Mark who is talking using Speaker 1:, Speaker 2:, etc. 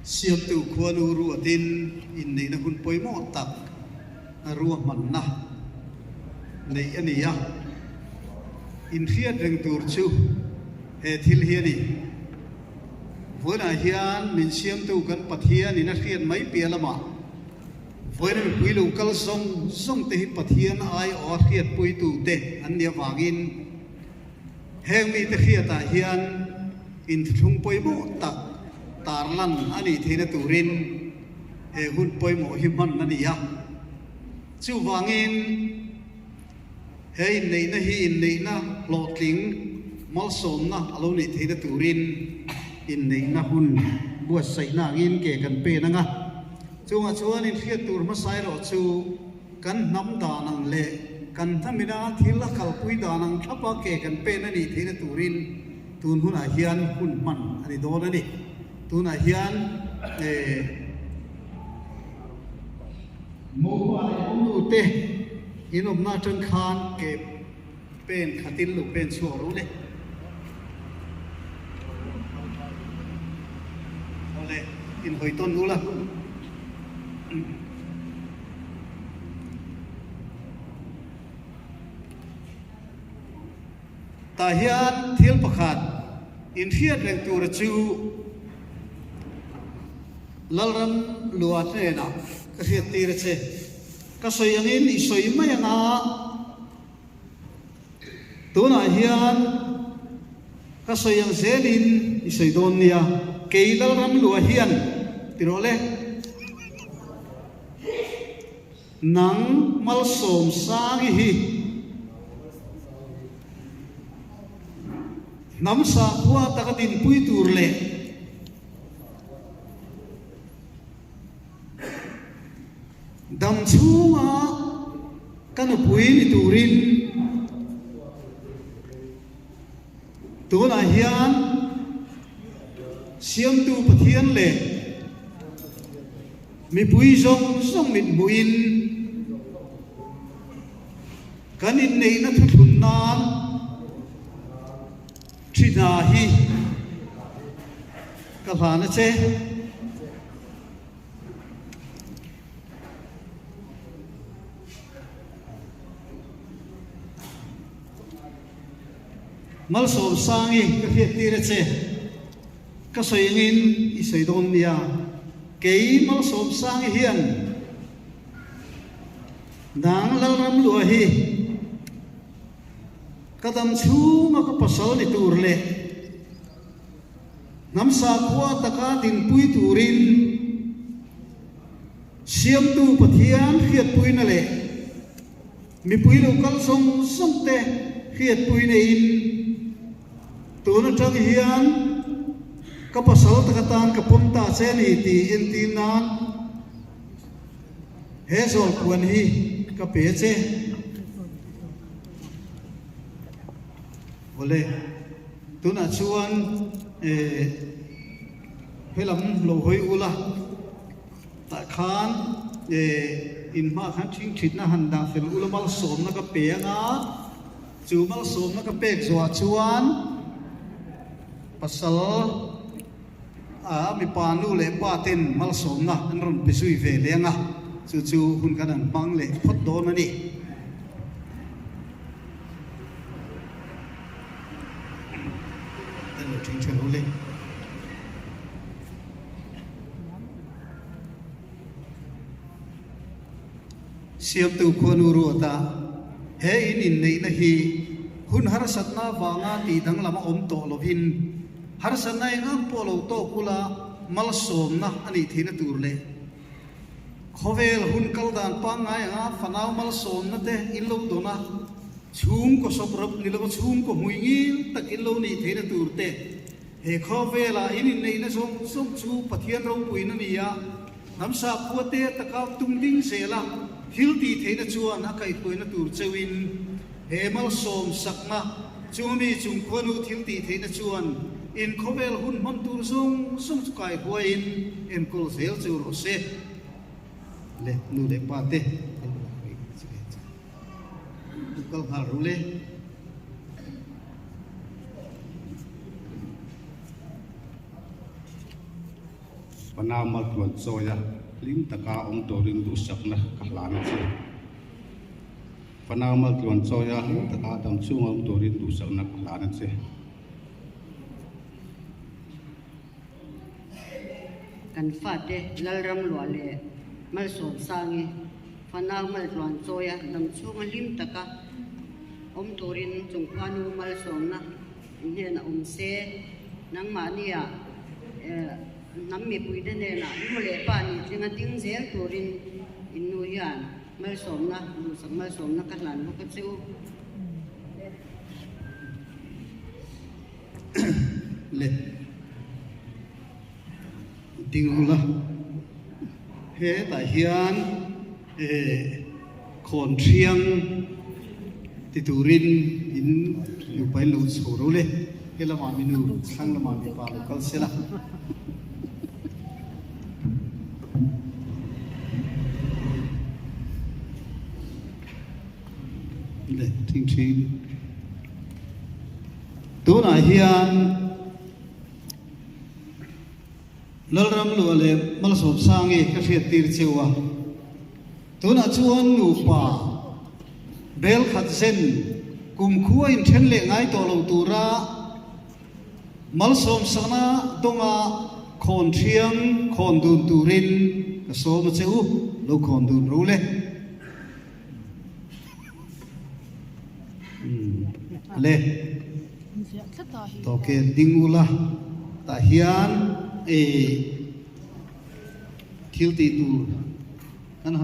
Speaker 1: siam tu khuan uru atin in nei na hun poimo tak ruwa man na nei ania in riat reng tur chu he thil hiani voina hian min siam tu kan pathian in a riat mai pialama voina mi pui lo kal song te hi pathian ai or riat pui tu te an nia wangin heng mi te riata hian in thung poimo tak tarlan ani thina turin he hun poimo hi man ania chu wangin he in nei na hi in nei na lotling mal som na alo ni thina turin in nei na hun buat sai na ngin ke kan pe na nga chunga chuan in khiat tur ma sai ro chu kan nam da nang le kan thamina thil la khal pui da nang thapa ke kan pe na ni thina turin tun hun a hian hun man ani do na ni tun a hian mo pa le mu te inom na chân khan ke pen khatil lu pen chu ru le ole in hoi ton nu la ta hian thil pakhat in hiat reng tur chu lalram luat ne na ka hiat tir che ka soyangin isoi mayanga tuna hian ka soyang zelin isoi don nia keilal ram lua hian tirole nang mal som sang hi nam sa kwa takatin pui turle dam chunga kan pui ni turin tuna hian siam tu pathian le mi pui song mit buin kan in nei na thun nan thina hi ka phana che mal som sangi ka hiat tira che ka soyngin isoi don nia kei mal som sangi hian dang lalram lua hi kadam chunga ka pasal ni turle nam sa khwa taka tin pui turin siam tu pathian khiat pui na le mi pui lo kal song te khiat pui ne in tuna chang hian ka pasal takatan ka punta che ni ti in tin nan he sol kuan hi ka pe che ole tuna chuan helam lo hoi ula ta khan in ma khan thing thit na han da fel ula mal som na ka pe nga chu mal som na ka pek zwa chuan pasal mi panu le patin mal som na an ron pisui ve lenga chu hun kan an mang le phot do na ni an lo thing chen le siam tu khon uru ta he in nei na hi hun har satna wanga ti dang lama om to lovin har sanai ngam polo to kula mal som na ani thina turle khovel hun kaldan pangai nga fanau mal som na te illo dona chung ko soprop nilo chung ko muingil tak illo ni thina turte he khovela in nei na som chu pathian ro puina niya namsa puate takaw tungding sela hilti thina chuan akai puina tur chewin he mal som sakna chumi chung khonu hilti thina chuan in khovel hun man tur song kai huain en kol sel chu ro se le nu le pate kal hal rule
Speaker 2: Panamal tuan soya lim taka om torin du sakna kahlana se. Panamal tuan soya lim taka dam chung om torin du sakna kahlana se.
Speaker 3: Kan fate lalram luale mal som sangi panamal tuan soya dam chung lim taka om torin chung panu mal som na ne na se nang mania nam mi pui de ne na mu le pa ni tinga ting zel turin inu yan mal som na lu sak mal som na kan lu ka chu
Speaker 1: le ding la he ta hian khon thiang ti turin in lu pai lu churu le he la ma minu sang la ma mi pa lo kal sela le ting ting tu na hian lalram lu le mal sop sangi ka fiat tir chewa tu na chuan nu pa bel khat sen kum khuwa in then le ngai to lo tura mal som sana donga khon thiang khon dun turin ka som cheu lo khon dun ru le le to ke dingula ta hian thil ti tu